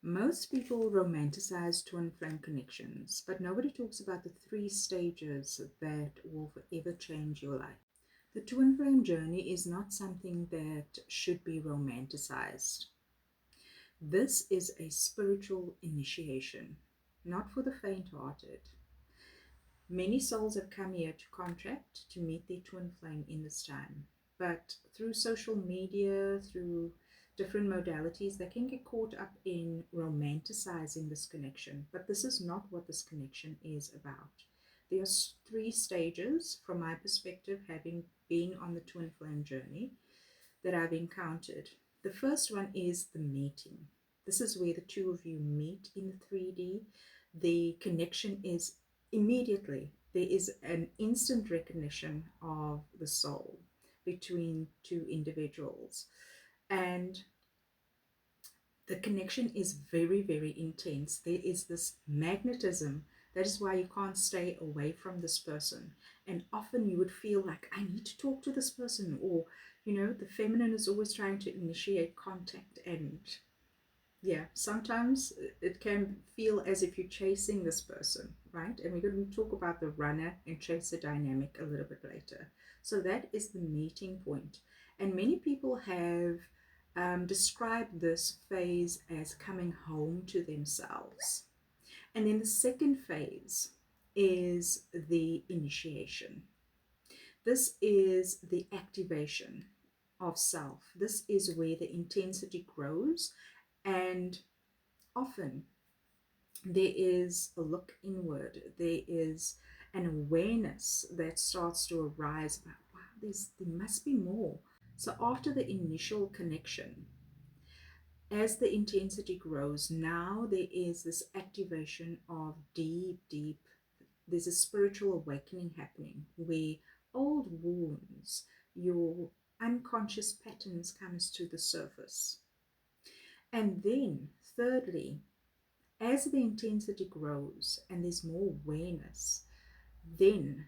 Most people romanticize twin flame connections, but nobody talks about the three stages that will forever change your life. The twin flame journey is not something that should be romanticized. This is a spiritual initiation, not for the faint hearted. Many souls have come here to contract to meet their twin flame in this time, but through social media, through different modalities, they can get caught up in romanticizing this connection. But this is not what this connection is about. There are three stages, from my perspective, having been on the twin flame journey, that I've encountered. The first one is the meeting. This is where the two of you meet in the 3D. The connection is immediately, there is an instant recognition of the soul between two individuals. And the connection is very, very intense. There is this magnetism. That is why you can't stay away from this person. And often you would feel like, I need to talk to this person, or, the feminine is always trying to initiate contact. And yeah, sometimes it can feel as if you're chasing this person, right? And we're going to talk about the runner and chaser dynamic a little bit later. So that is the meeting point. And many people have described this phase as coming home to themselves. And then the second phase is the initiation. This is the activation of self. This is where the intensity grows, and often there is a look inward. There is an awareness that starts to arise about, wow, there must be more. So after the initial connection, as the intensity grows, now there is this activation of deep, there's a spiritual awakening happening where old wounds, your unconscious patterns comes to the surface. And then thirdly, as the intensity grows and there's more awareness, then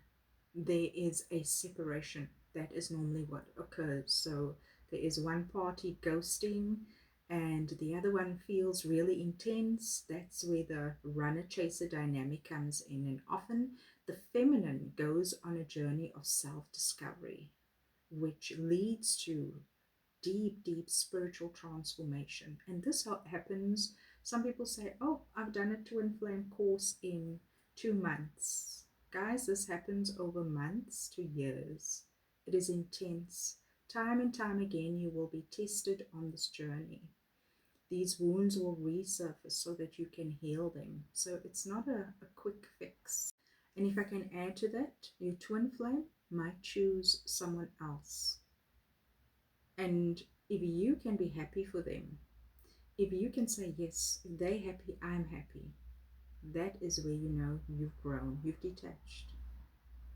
there is a separation. That is normally what occurs. So there is one party ghosting and the other one feels really intense. That's where the runner chaser dynamic comes in. And often the feminine goes on a journey of self discovery, which leads to deep spiritual transformation. And this happens. Some people say, oh, I've done a twin flame course in 2 months. Guys, this happens over months to years. It is intense. Time and time again, you will be tested on this journey. These wounds will resurface so that you can heal them. So it's not a quick fix. And if I can add to that, your twin flame might choose someone else. And if you can be happy for them, if you can say, yes, if they're happy, I'm happy, that is where you know you've grown, you've detached.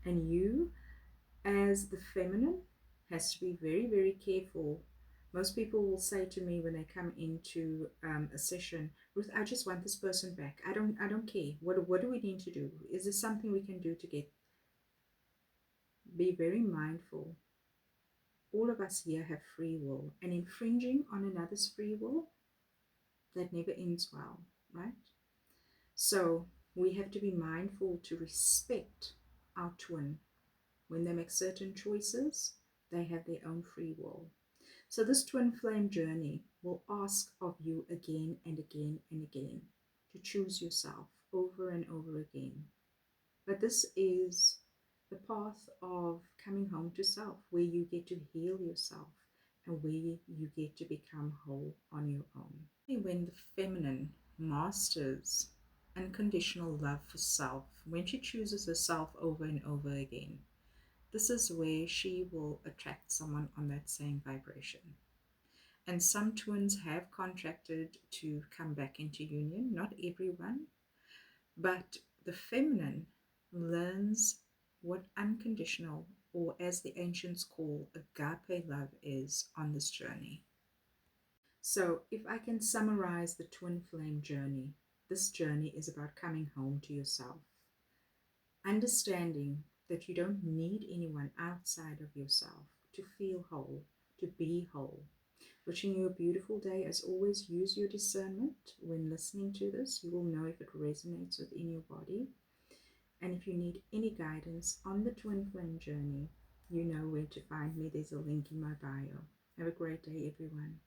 And you, as the feminine, has to be very careful. Most people will say to me when they come into a session, Ruth, I just want this person back. I don't care. What do we need to do? Is there something we can do to get? Be very mindful. All of us here have free will, and infringing on another's free will, that never ends well, right? So we have to be mindful to respect our twin. When they make certain choices, they have their own free will. So this twin flame journey will ask of you again and again and again to choose yourself over and over again. But this is the path of coming home to self, where you get to heal yourself and where you get to become whole on your own. When the feminine masters unconditional love for self, when she chooses herself over and over again, this is where she will attract someone on that same vibration. And some twins have contracted to come back into union, not everyone, but the feminine learns what unconditional, or as the ancients call, agape love is on this journey. So if I can summarize the twin flame journey, this journey is about coming home to yourself, understanding that you don't need anyone outside of yourself to feel whole, to be whole. Wishing you a beautiful day. As always, use your discernment when listening to this. You will know if it resonates within your body. And if you need any guidance on the twin flame journey, you know where to find me. There's a link in my bio. Have a great day, everyone.